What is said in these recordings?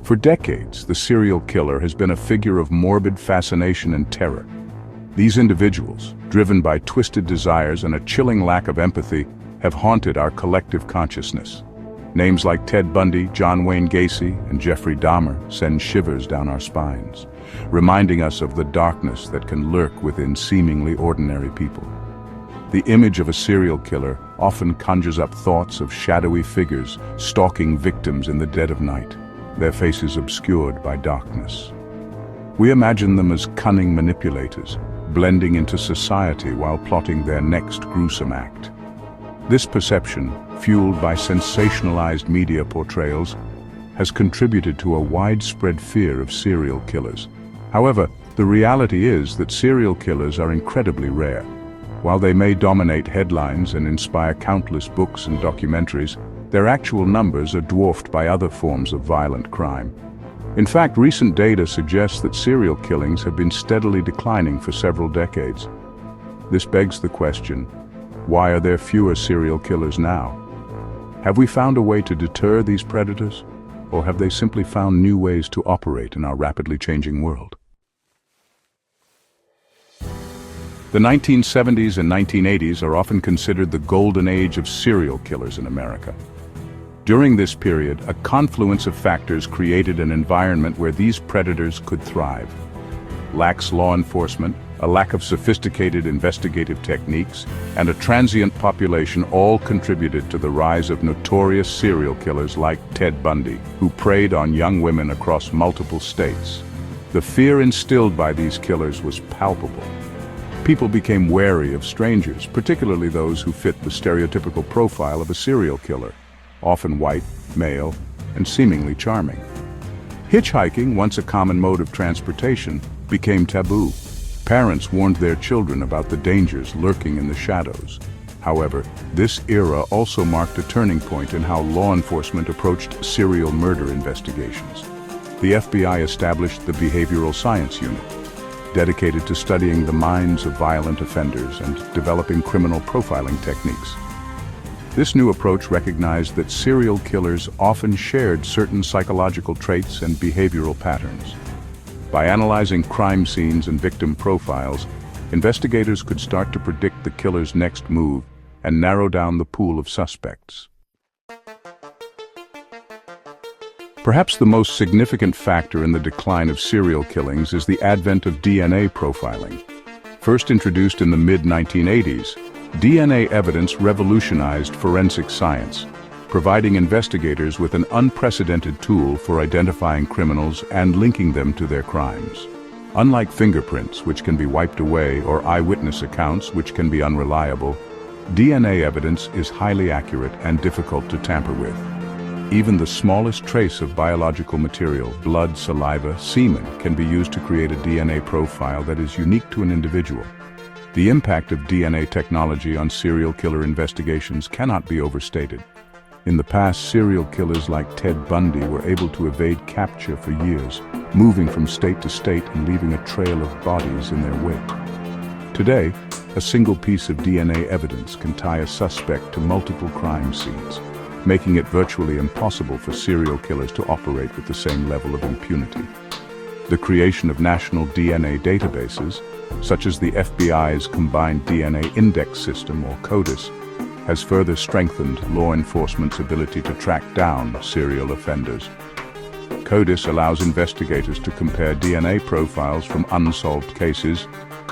For decades, the serial killer has been a figure of morbid fascination and terror. These individuals, driven by twisted desires and a chilling lack of empathy, have haunted our collective consciousness. Names like Ted Bundy, John Wayne Gacy, and Jeffrey Dahmer send shivers down our spines, reminding us of the darkness that can lurk within seemingly ordinary people. The image of a serial killer often conjures up thoughts of shadowy figures stalking victims in the dead of night, their faces obscured by darkness. We imagine them as cunning manipulators, blending into society while plotting their next gruesome act. This perception, fueled by sensationalized media portrayals, has contributed to a widespread fear of serial killers. However, the reality is that serial killers are incredibly rare. While they may dominate headlines and inspire countless books and documentaries, their actual numbers are dwarfed by other forms of violent crime. In fact, recent data suggests that serial killings have been steadily declining for several decades. This begs the question, why are there fewer serial killers now? Have we found a way to deter these predators, or have they simply found new ways to operate in our rapidly changing world? The 1970s and 1980s are often considered the golden age of serial killers in America. During this period, a confluence of factors created an environment where these predators could thrive. Lax law enforcement, a lack of sophisticated investigative techniques, and a transient population all contributed to the rise of notorious serial killers like Ted Bundy, who preyed on young women across multiple states. The fear instilled by these killers was palpable. People became wary of strangers, particularly those who fit the stereotypical profile of a serial killer, often white, male, and seemingly charming. Hitchhiking, once a common mode of transportation, became taboo. Parents warned their children about the dangers lurking in the shadows. However, this era also marked a turning point in how law enforcement approached serial murder investigations. The FBI established the Behavioral Science Unit, dedicated to studying the minds of violent offenders and developing criminal profiling techniques. This new approach recognized that serial killers often shared certain psychological traits and behavioral patterns. By analyzing crime scenes and victim profiles, investigators could start to predict the killer's next move and narrow down the pool of suspects. Perhaps the most significant factor in the decline of serial killings is the advent of DNA profiling. First introduced in the mid-1980s, DNA evidence revolutionized forensic science, providing investigators with an unprecedented tool for identifying criminals and linking them to their crimes. Unlike fingerprints, which can be wiped away, or eyewitness accounts, which can be unreliable, DNA evidence is highly accurate and difficult to tamper with. Even the smallest trace of biological material, blood, saliva, semen, can be used to create a DNA profile that is unique to an individual. The impact of DNA technology on serial killer investigations cannot be overstated. In the past, serial killers like Ted Bundy were able to evade capture for years, moving from state to state and leaving a trail of bodies in their wake. Today, a single piece of DNA evidence can tie a suspect to multiple crime scenes, making it virtually impossible for serial killers to operate with the same level of impunity. The creation of national DNA databases, such as the FBI's Combined DNA Index System, or CODIS, has further strengthened law enforcement's ability to track down serial offenders. CODIS allows investigators to compare DNA profiles from unsolved cases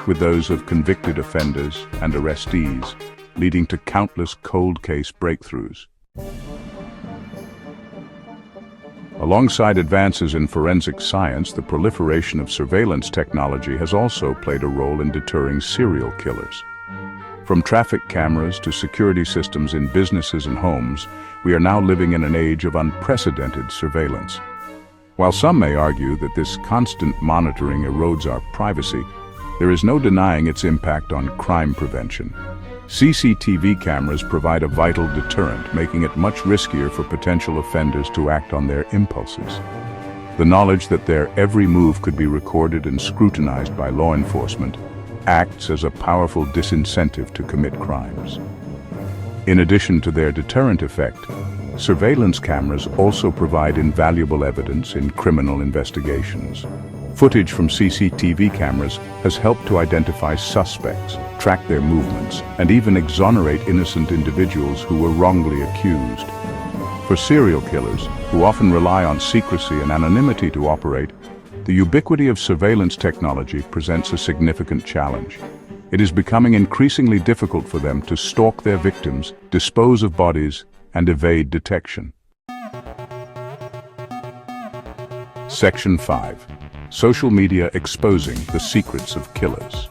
with those of convicted offenders and arrestees, leading to countless cold case breakthroughs. Alongside advances in forensic science, the proliferation of surveillance technology has also played a role in deterring serial killers. From traffic cameras to security systems in businesses and homes, we are now living in an age of unprecedented surveillance. While some may argue that this constant monitoring erodes our privacy, there is no denying its impact on crime prevention. CCTV cameras provide a vital deterrent, making it much riskier for potential offenders to act on their impulses. The knowledge that their every move could be recorded and scrutinized by law enforcement acts as a powerful disincentive to commit crimes. In addition to their deterrent effect, Surveillance cameras also provide invaluable evidence in criminal investigations. Footage from CCTV cameras has helped to identify suspects, track their movements, and even exonerate innocent individuals who were wrongly accused. For serial killers, who often rely on secrecy and anonymity to operate, the ubiquity of surveillance technology presents a significant challenge. It is becoming increasingly difficult for them to stalk their victims, dispose of bodies, and evade detection. Section 5. Social media exposing the secrets of killers.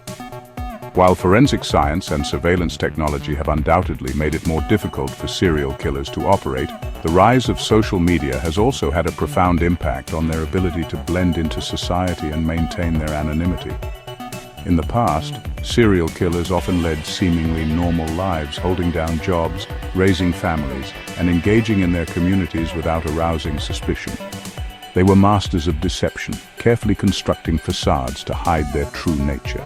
While forensic science and surveillance technology have undoubtedly made it more difficult for serial killers to operate, the rise of social media has also had a profound impact on their ability to blend into society and maintain their anonymity. In the past, serial killers often led seemingly normal lives, holding down jobs, raising families, and engaging in their communities without arousing suspicion. They were masters of deception, carefully constructing facades to hide their true nature.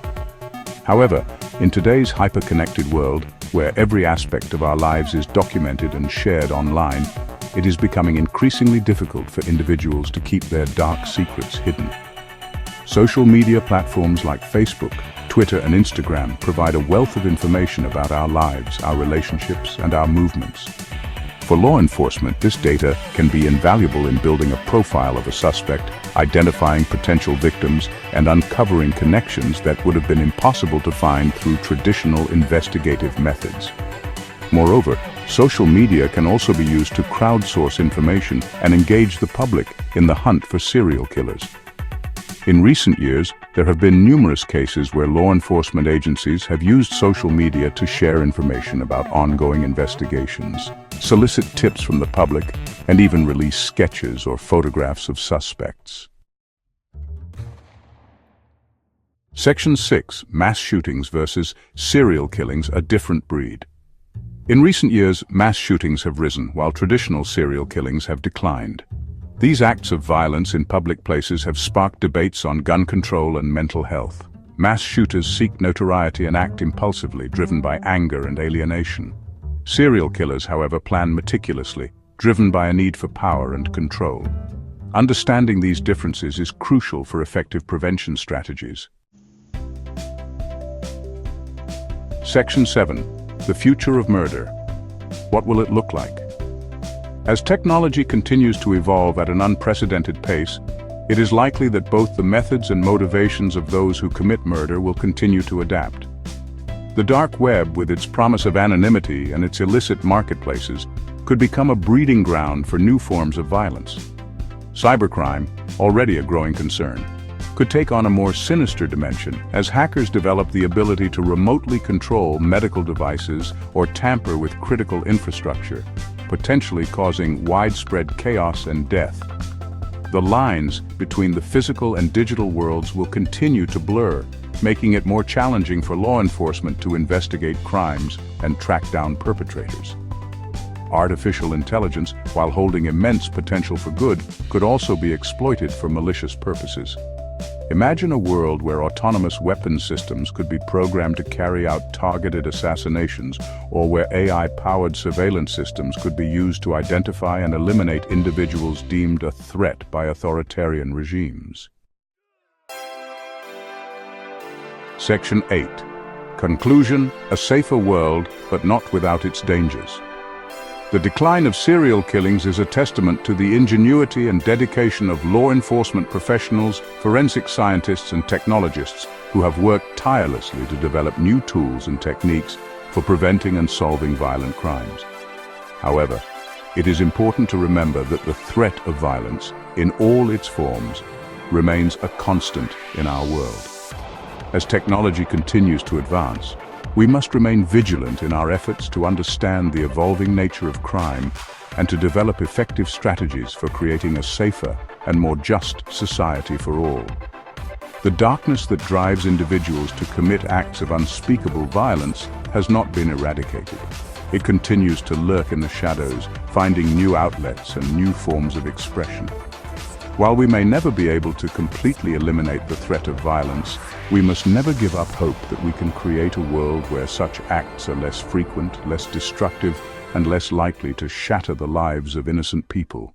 However, in today's hyper-connected world, where every aspect of our lives is documented and shared online, it is becoming increasingly difficult for individuals to keep their dark secrets hidden. Social media platforms like Facebook, Twitter, and Instagram provide a wealth of information about our lives, our relationships, and our movements. For law enforcement, this data can be invaluable in building a profile of a suspect, identifying potential victims, and uncovering connections that would have been impossible to find through traditional investigative methods. Moreover, social media can also be used to crowdsource information and engage the public in the hunt for serial killers. In recent years, there have been numerous cases where law enforcement agencies have used social media to share information about ongoing investigations, solicit tips from the public, and even release sketches or photographs of suspects. Section 6. Mass shootings versus serial killings, a different breed. In recent years, mass shootings have risen while traditional serial killings have declined. These acts of violence in public places have sparked debates on gun control and mental health. Mass shooters seek notoriety and act impulsively, driven by anger and alienation. Serial killers, however, plan meticulously, driven by a need for power and control. Understanding these differences is crucial for effective prevention strategies. Section 7. The future of murder. What will it look like? As technology continues to evolve at an unprecedented pace, it is likely that both the methods and motivations of those who commit murder will continue to adapt. The dark web, with its promise of anonymity and its illicit marketplaces, could become a breeding ground for new forms of violence. Cybercrime, already a growing concern, could take on a more sinister dimension as hackers develop the ability to remotely control medical devices or tamper with critical infrastructure, potentially causing widespread chaos and death. The lines between the physical and digital worlds will continue to blur, making it more challenging for law enforcement to investigate crimes and track down perpetrators. Artificial intelligence, while holding immense potential for good, could also be exploited for malicious purposes. Imagine a world where autonomous weapons systems could be programmed to carry out targeted assassinations, or where AI-powered surveillance systems could be used to identify and eliminate individuals deemed a threat by authoritarian regimes. Section 8. Conclusion: a safer world, but not without its dangers. The decline of serial killings is a testament to the ingenuity and dedication of law enforcement professionals, forensic scientists, and technologists who have worked tirelessly to develop new tools and techniques for preventing and solving violent crimes. However, it is important to remember that the threat of violence, in all its forms, remains a constant in our world. As technology continues to advance, we must remain vigilant in our efforts to understand the evolving nature of crime and to develop effective strategies for creating a safer and more just society for all. The darkness that drives individuals to commit acts of unspeakable violence has not been eradicated. It continues to lurk in the shadows, finding new outlets and new forms of expression. While we may never be able to completely eliminate the threat of violence, we must never give up hope that we can create a world where such acts are less frequent, less destructive, and less likely to shatter the lives of innocent people.